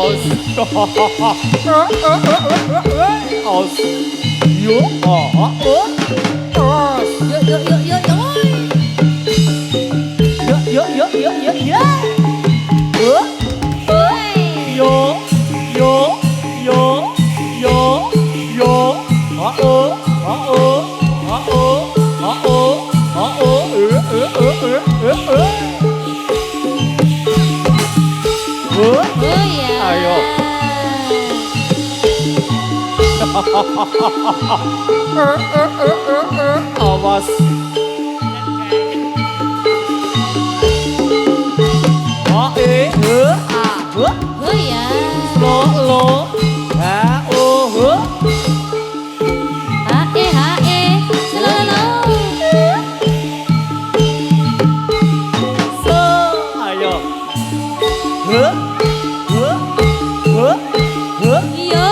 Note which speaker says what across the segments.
Speaker 1: aus. Aus. Yo, aus. Yo, yo, yo, yo, yo. Yo, yo, yo, yo, yo. Ayo. Awas.
Speaker 2: Ya.
Speaker 1: Lo.
Speaker 2: Selalu.
Speaker 1: Ayo.
Speaker 2: Iya.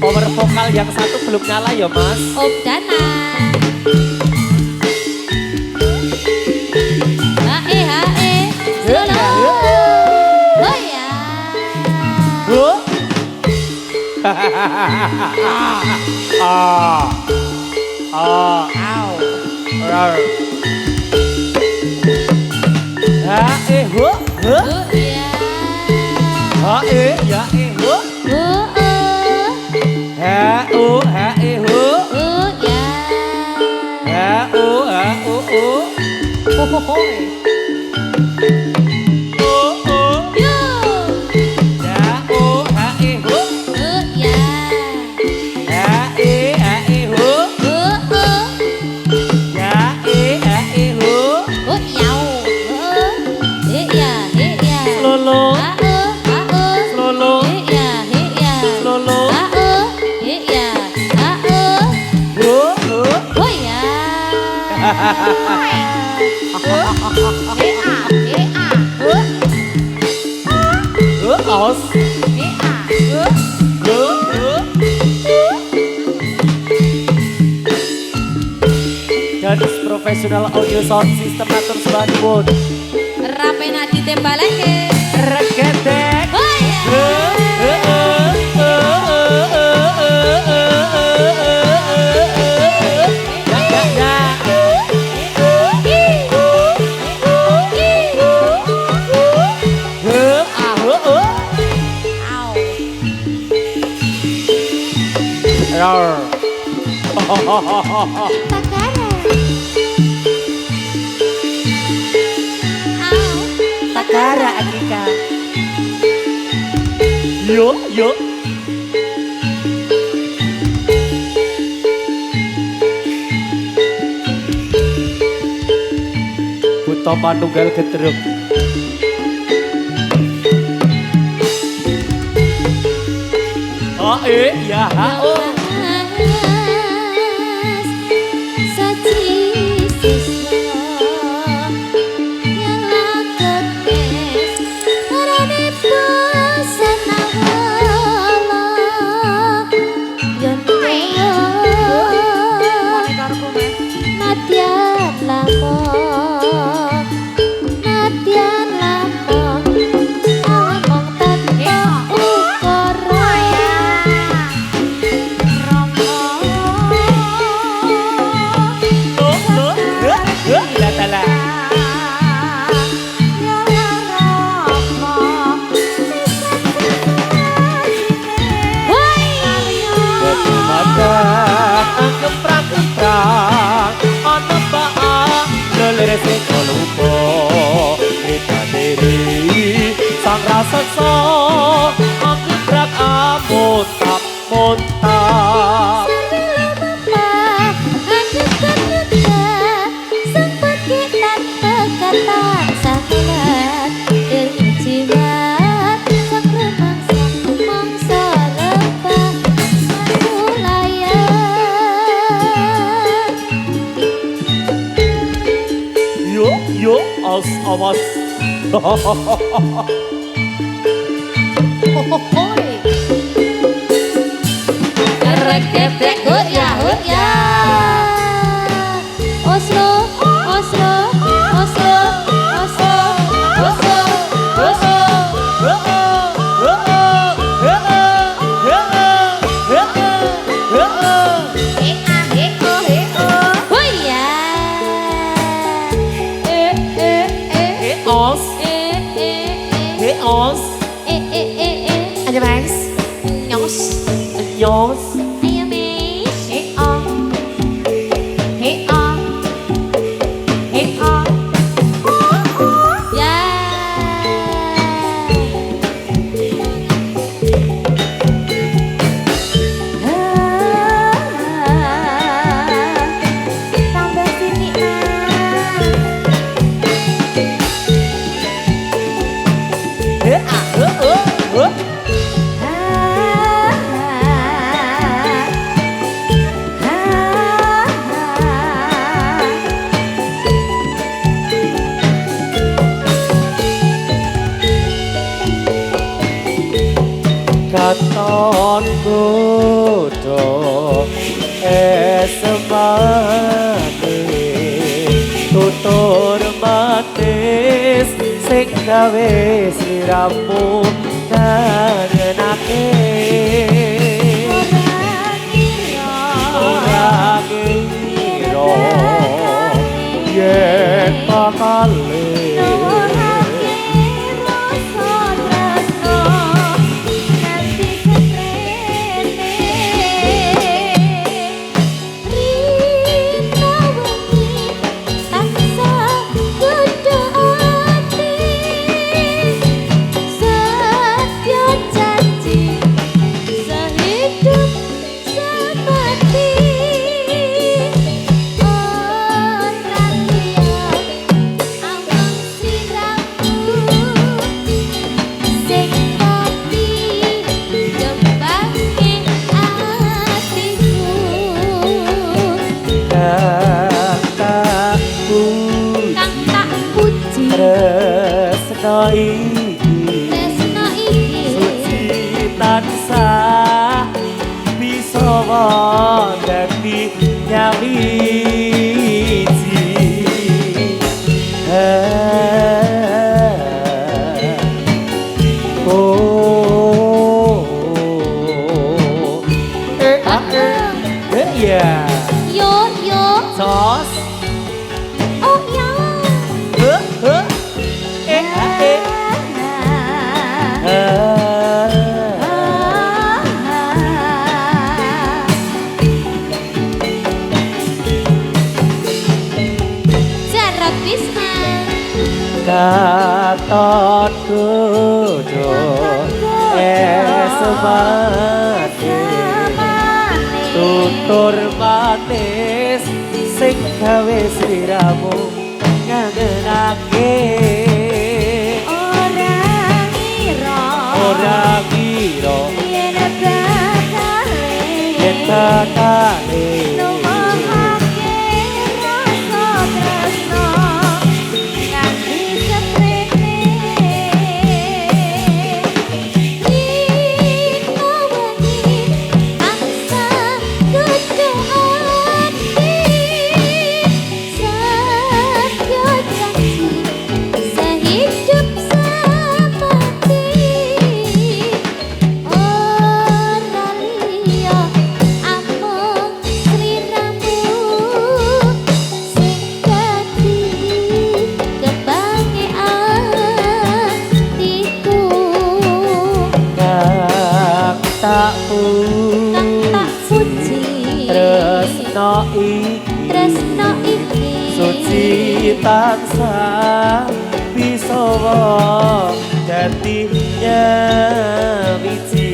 Speaker 1: Power vokal yang satu belum nyala ya mas.
Speaker 2: Om Dana. Selalu. Ya.
Speaker 1: Aus. Gadis profesional audio sound system atur suara pun.
Speaker 2: Rapena ditembalake.
Speaker 1: Regetek.
Speaker 2: Takara Akika.
Speaker 1: Yo. Buta manunggal gedruk. Ya. awas.
Speaker 2: Gebrek hut ya Oslo Oslo Oslo Oslo Oslo Oslo
Speaker 3: Ayo mas, nyos,
Speaker 1: Nyos.
Speaker 2: Ayo Miss
Speaker 3: on, on, on.
Speaker 2: Ya
Speaker 3: Tambah sini
Speaker 1: Katon godho esmane tutur matis sing gawe sliramu kangenake ora ngira yen bakale tresno iki suci tansah bisa dadi nyawiji yeah
Speaker 2: Yo
Speaker 1: sos
Speaker 2: Oh ya Jarot pisan
Speaker 1: Katon godho esmane tutur manis sing gawe sliramu ngangenake ora ngira yen bakale
Speaker 2: tresno iki
Speaker 1: suci tansah bisa dadi nyawiji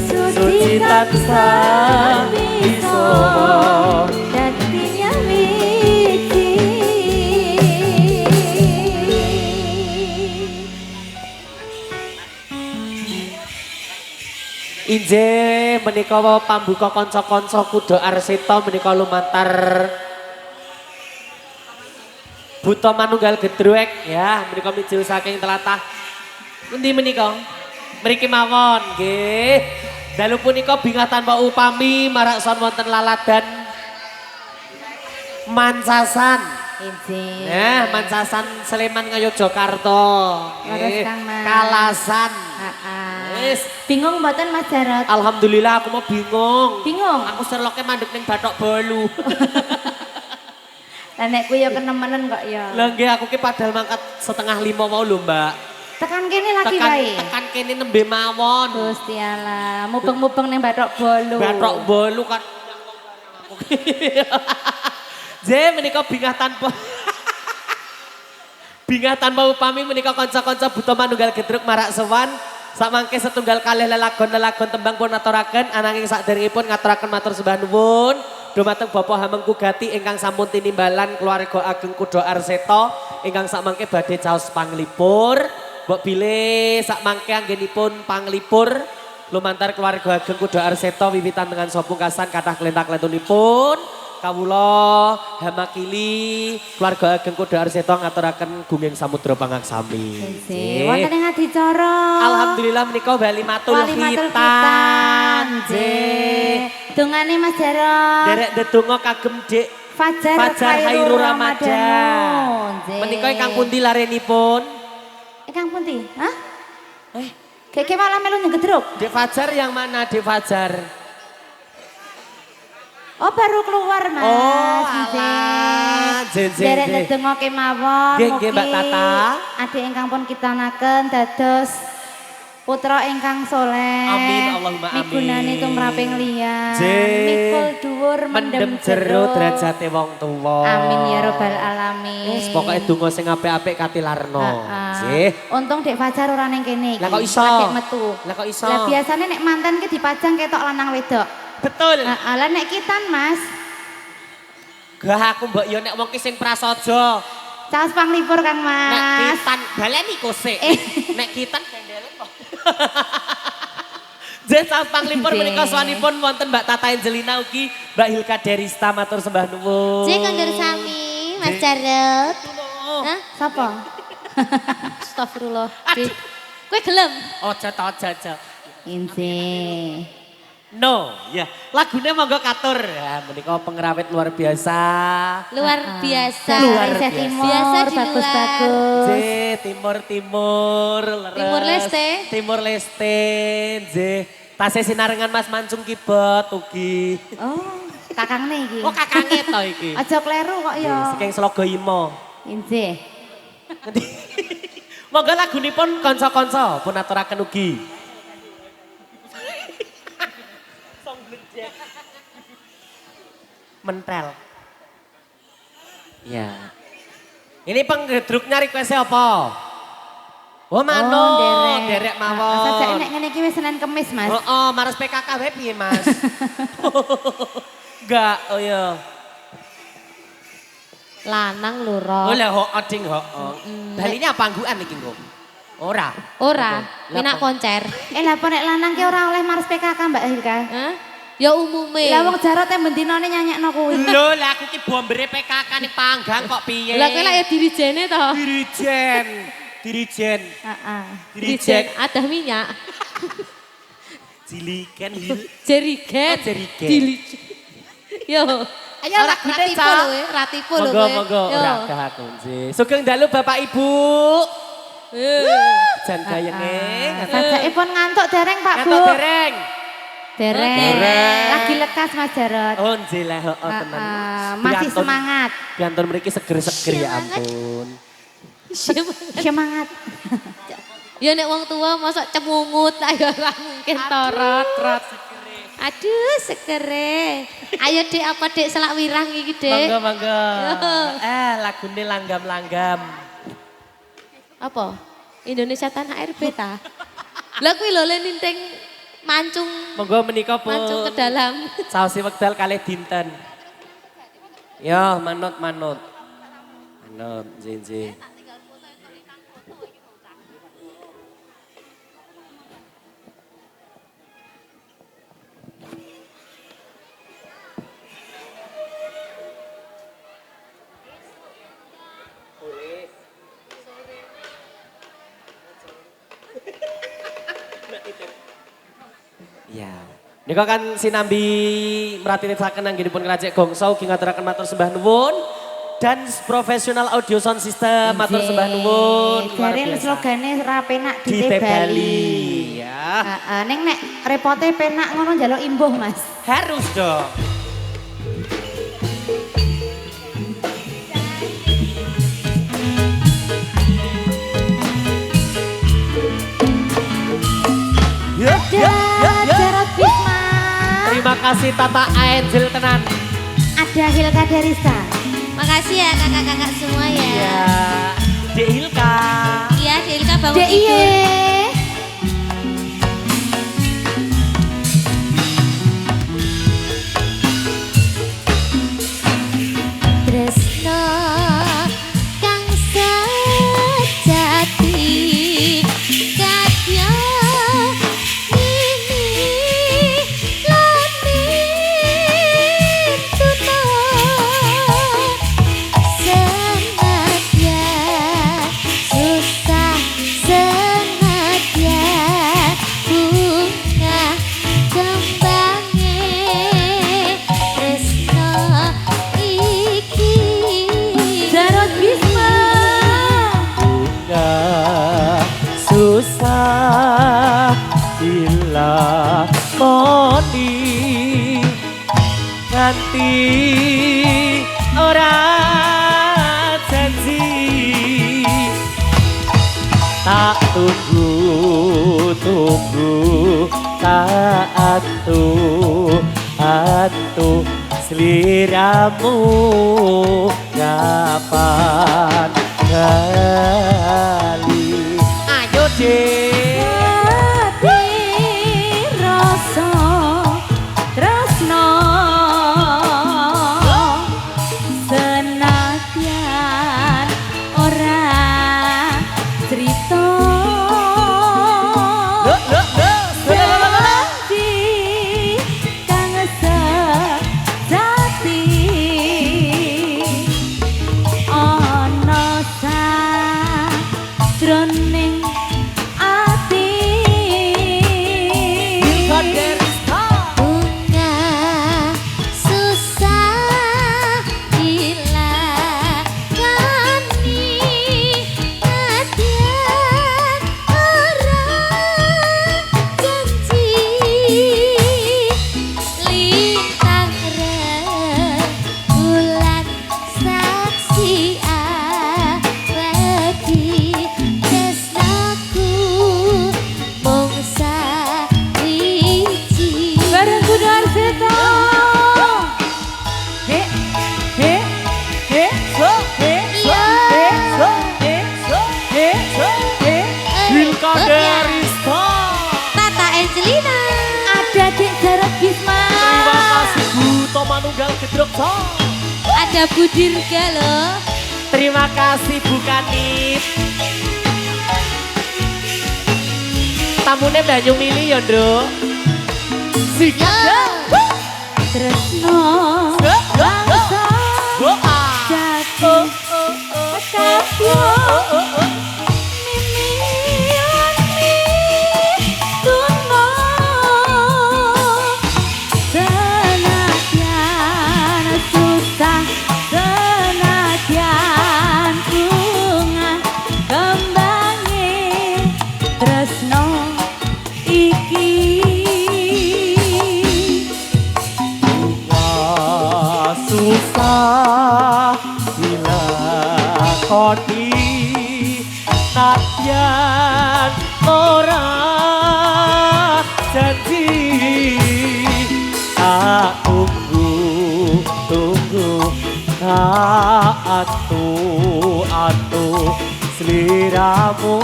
Speaker 1: suci tansah bisa
Speaker 3: dadi nyawiji.
Speaker 1: Injih menika pambuka kanca-kanca kuda Arseta menika lumantar Buta Manunggal Gedrek ya, menika mijil saking telatah. Endi menika? Mriki mawon nggih. Dalu punika bingah tanpa upami marakson wonten laladan Mansasan.
Speaker 3: Izin.
Speaker 1: Ya, Mansasan Sleman Ngayogyakarta.
Speaker 3: Leres Kang Mas.
Speaker 1: Kalasan. Wis.
Speaker 3: Bingung mboten Mas Jarot?
Speaker 1: Alhamdulillah aku mau bingung.
Speaker 3: Bingung?
Speaker 1: Aku serloke mandek ning Bathok Bolu.
Speaker 3: Lah nek kuwi ya kenemenen kok ya.
Speaker 1: Lah nggih aku ki padahal mangkat 4:30 mau lho, Mbak.
Speaker 3: Tekan kene lagi wae.
Speaker 1: Tekan kene nembe mawon.
Speaker 3: Gusti Allah, mubeng-mubeng ning Bathok Bolu.
Speaker 1: Bathok Bolu kan. Je menika bingah tanpa upami menika kanca-kanca Buta Manunggal Gedruk marak sowan. Samangke setunggal kalih lelagon-lelagon tembang pun aturaken ananging saderengipun ngaturaken matur sembah nuwun dumateng Bapak Hamengku Gati ingkang sampun tinimbalan keluarga ageng Kuda Arseta ingkang samangke badhe caos panglipur. Mbok bilih sakmangke anggenipun panglipur lumantar keluarga ageng Kuda Arseta wiwitan dengan sopungkasan kathah klentak-klentunipun. Kawula Hamakili keluarga ageng Kuda Arseta ngaturaken gunging samudra pangaksami.
Speaker 3: Wonten ing adicara.
Speaker 1: Alhamdulillah menika bali matur
Speaker 3: khitan. Dongane Mas Jarot.
Speaker 1: Derek ndedonga kagem Dik
Speaker 3: Fajar
Speaker 1: Khairul Ramadan. Menika ingkang pundi larenipun?
Speaker 3: Ingkang pundi? Hah? Keke malah melu nyegedruk.
Speaker 1: Dik Fajar yang mana Dik Fajar?
Speaker 3: Oh baru keluar Mas.
Speaker 1: Oh alah.
Speaker 3: Derek ndedonga kemawon.
Speaker 1: Nggih Mbak Tata.
Speaker 3: Adik ingkang pun kitanaken dados putra ingkang soleh.
Speaker 1: Amin Allahumma amin.
Speaker 3: Migunani tumraping liyan.
Speaker 1: Jeh.
Speaker 3: Mikul dhuwur
Speaker 1: Mendem jero derajate wong tuwa.
Speaker 3: Amin ya robbal alamin.
Speaker 1: Wis pokoke donga sing apik-apik katilarno. Nggih.
Speaker 3: Untung Dek Fajar ora ning kene iki.
Speaker 1: Lah kok iso?
Speaker 3: Lagi metu.
Speaker 1: Lah kok iso?
Speaker 3: Lah biasane nek mantan ki dipajang ketok lanang wedok.
Speaker 1: Betul.
Speaker 3: Lah nek kitan Mas.
Speaker 1: Gah aku mbok yo nek wong ki sing prasaja.
Speaker 3: Caos panglipur Kang
Speaker 1: Nek
Speaker 3: Mas.
Speaker 1: kitan baleni kosek. Nek kitan gendelen kok. Jeh caos panglipur menika sawanipun wonten Mbak Tata Angelina ugi Mbak Hilka Derista matur sembah nuwun.
Speaker 2: Jeng kondur sami Mas Jarot.
Speaker 3: Hah? Sapa?
Speaker 2: Astagfirullah.
Speaker 1: Aduh.
Speaker 2: Kowe gelem?
Speaker 1: Ojo to ojo.
Speaker 3: Inci.
Speaker 1: No, ya. Lagune monggo katur. Ya, menika pengrawit luar biasa.
Speaker 2: Luar biasa.
Speaker 1: Luar
Speaker 3: Indonesia
Speaker 1: biasa.
Speaker 3: Timur,
Speaker 2: Biasa di luar.
Speaker 3: bagus-bagus.
Speaker 1: Timur leres.
Speaker 2: Timur Leste.
Speaker 1: Timur Leste, nggih. Tasih sinarengan Mas Mancung kibet ugi.
Speaker 3: Oh, kakangne iki.
Speaker 1: Oh, kakange to iki.
Speaker 3: Aja kleru kok ya.
Speaker 1: Saking Slogo Imo.
Speaker 3: Inci.
Speaker 1: Monggo lagunipun kanca-kanca pun aturaken ugi. Mentel. Ya. Ini penggedruknya request-nya apa? Oh manut, derek mawon.
Speaker 3: Sajake nek ngene iki wis Senin Kemis, Mas.
Speaker 1: Oh, maras PKK wae piye, Mas? Enggak, oh iya.
Speaker 2: Lanang lho,
Speaker 1: Oh
Speaker 2: Rok.
Speaker 1: lah ho ading ho. Baline apa anggukan iki, Nggo? Ora.
Speaker 2: Ora,
Speaker 1: Lah,
Speaker 2: enak
Speaker 1: apa?
Speaker 2: koncer.
Speaker 3: Lah apa nek lanang ki ora oleh maras PKK Mbak Hilka?
Speaker 2: Hah? Ya umume.
Speaker 3: Lah wong Jarot e bendinane nyanyekno kuwi.
Speaker 1: Lho, lah aku ki bombere PKK ning panggang kok piye?
Speaker 2: Lah kowe lak ya dirijene to.
Speaker 1: Dirijen.
Speaker 3: Heeh.
Speaker 1: Dirijen.
Speaker 2: Ada minyak.
Speaker 1: Jiliken.
Speaker 2: Jerigen.
Speaker 1: Oh, jerigen.
Speaker 2: Dilijen. Yo.
Speaker 1: Ayo
Speaker 2: Ora
Speaker 1: lagune,
Speaker 2: ratipu
Speaker 1: Cak.
Speaker 2: lho, ratipu lho.
Speaker 1: Monggo,
Speaker 2: kowe.
Speaker 1: monggo.
Speaker 2: Yo.
Speaker 1: Ora gah aku nggih. Sugeng dalu Bapak Ibu. Jan gayenge.
Speaker 3: Sajake pun ngantuk dereng Pak Bu.
Speaker 1: Ngantuk dereng.
Speaker 3: Dereng.
Speaker 1: Dereng.
Speaker 3: Lagi lekas Mas Jarot.
Speaker 1: Oh nggih lah, heeh tenan.
Speaker 3: Masih
Speaker 1: Piantun-
Speaker 3: semangat.
Speaker 1: Piantun mriki seger-seger ya ampun.
Speaker 3: Semangat.
Speaker 2: Ya nek wong tua mosok cemungut ayo ora mungkin torot. Aduh sekere. Ayo Dek apa Dek selak wirang iki Dek.
Speaker 1: Monggo, monggo.
Speaker 2: Yo.
Speaker 1: Lagune langgam-langgam.
Speaker 2: Apa? Indonesia Tanah Air beta. Lah kuwi lho le ninting mancung
Speaker 1: Monggo menika pun.
Speaker 2: mancung ke dalam.
Speaker 1: Saosi wekdal kalih dinten. Yo, manut. Manut, nggih. Nika kan sinambi mratirisaken anggenipun Krajek Gongso ugi ngaturaken matur sembah nuwun dan profesional audio sound system matur sembah nuwun.
Speaker 3: Jare slogane ra penak
Speaker 1: Ditebali.
Speaker 3: ditebali.
Speaker 1: Ya.
Speaker 3: Heeh, ning nek repote penak ngono njaluk imbuh, Mas.
Speaker 1: Harus dong.
Speaker 3: Jarod Bisma.
Speaker 1: Terima kasih Tata Angel tenan.
Speaker 3: Ada Hilka Derisa.
Speaker 2: Makasih ya kakak-kakak semua ya.
Speaker 1: Ya, Dek Hilka.
Speaker 2: Iya, Delika bangun
Speaker 3: DIY.
Speaker 2: tidur. Tresno kang sejati kadya nini lamin tunon senadyan susah senadyan bunga kembange tresno iki
Speaker 3: Jarod Bisma.
Speaker 1: Bunga susah bila moni nganti ora janji tak tunggu tak atu seliramu kapan kali ayo deh
Speaker 3: Ati rasa tresno senadyan ora cerita janji kang sejati ana sajroning ati
Speaker 2: bunga susah dilakoni kadyan ora janji lintang rembulan saksi abadi tresnaku mung sawiji
Speaker 3: bareng Kudu Arsita. He he he so he so he so he so he so he.
Speaker 1: Hilka Derista.
Speaker 2: Tata Angelina
Speaker 3: Ada Dek Jarod Bisma.
Speaker 1: Terima kasih Bu Tomanunggal Gedruk Song.
Speaker 2: ada Budirga loh.
Speaker 1: Terima kasih Bu Kanit. Tamune Banyu Mili ya, Nduk. Sikat.
Speaker 3: Tresno bangsa jati kabya mimilan mituno senadyan susah senadyan bunga kembange tresno iki
Speaker 1: susah dilakoni nadyan ora janji tak tunggu tak atu seliramu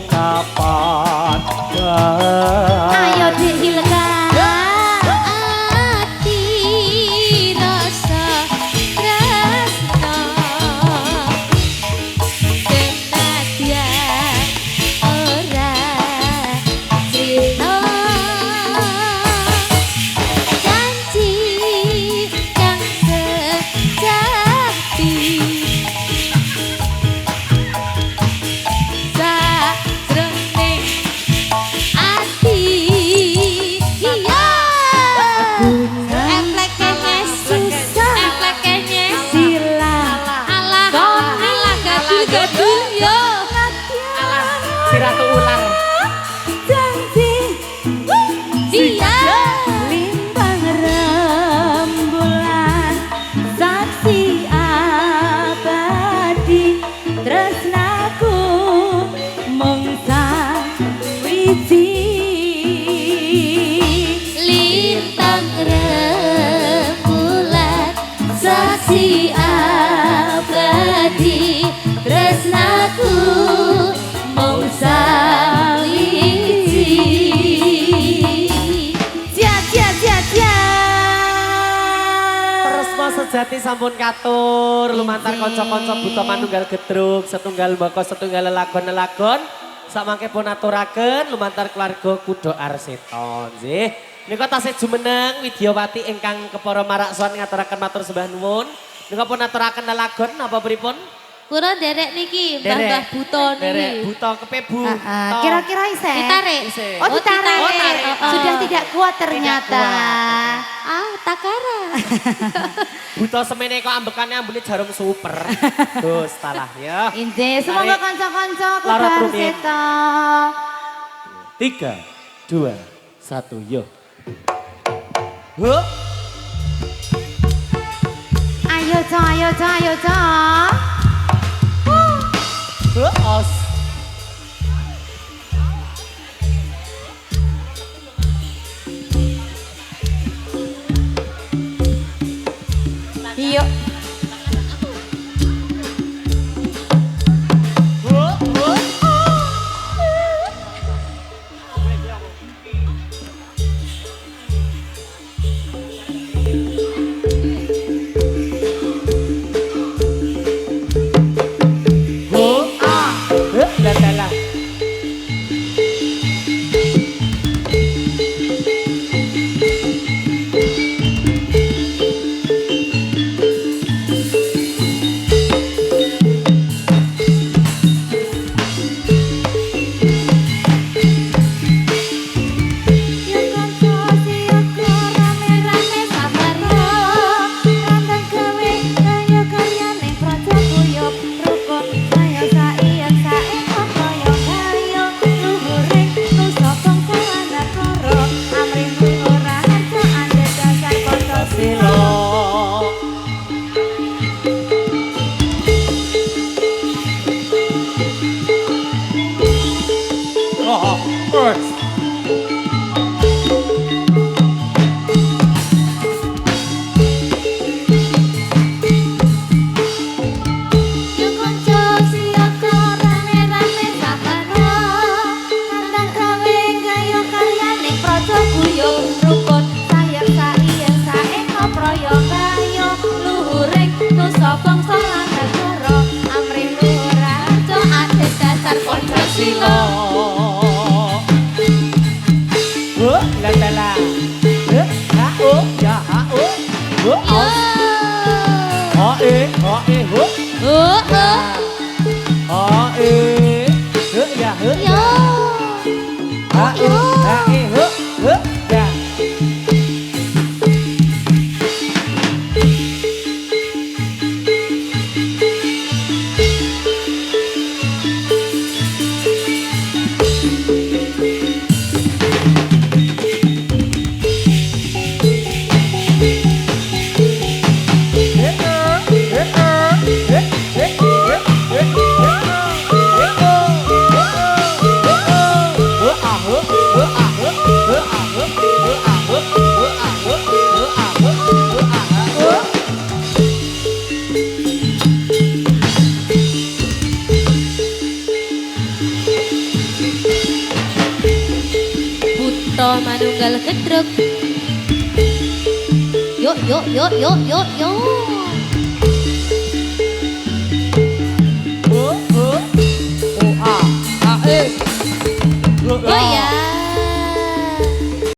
Speaker 1: kapan
Speaker 3: ayo Dek Hilka.
Speaker 2: Ati rasa tresno senadyan ora cerita janji kang sejati sajroning ati
Speaker 1: sejati sampun katur lumantar kanca-kanca buta manunggal gedruk setunggal mbaka setunggal lelagon-lelagon samangke pun aturaken lumantar keluarga Kuda Arseto nggih. Nika tasih jumeneng Widyawati ingkang kepara maraksan ngaturaken matur sembah nuwun. Nika pun aturaken lelagon napa pripun?
Speaker 2: Kura derek niki, Mbah Buto niki.
Speaker 1: Derek buta kepe buta.
Speaker 3: Kira-kira isih.
Speaker 2: Ditarik.
Speaker 1: Isih.
Speaker 3: Oh, ditarik.
Speaker 1: Oh, tarik.
Speaker 3: Sudah tidak kuat ternyata.
Speaker 2: Ah, takara.
Speaker 1: Buta semene kok ambekane ambune jarum super. Terus talah ya.
Speaker 3: Injih, semoga
Speaker 1: Tarik.
Speaker 3: kanca-kanca
Speaker 1: Lara
Speaker 3: Kuda
Speaker 1: Trumin.
Speaker 3: Arseto.
Speaker 1: 3, 2, 1, yo. Huh?
Speaker 3: Ayo, Jo, ayo, Jo, ayo, Jo.
Speaker 1: Os.
Speaker 3: Yuk.
Speaker 1: Dalah.
Speaker 2: Manunggal gedruk. Yuk, yuk, yuk, yuk, yuk, yuk.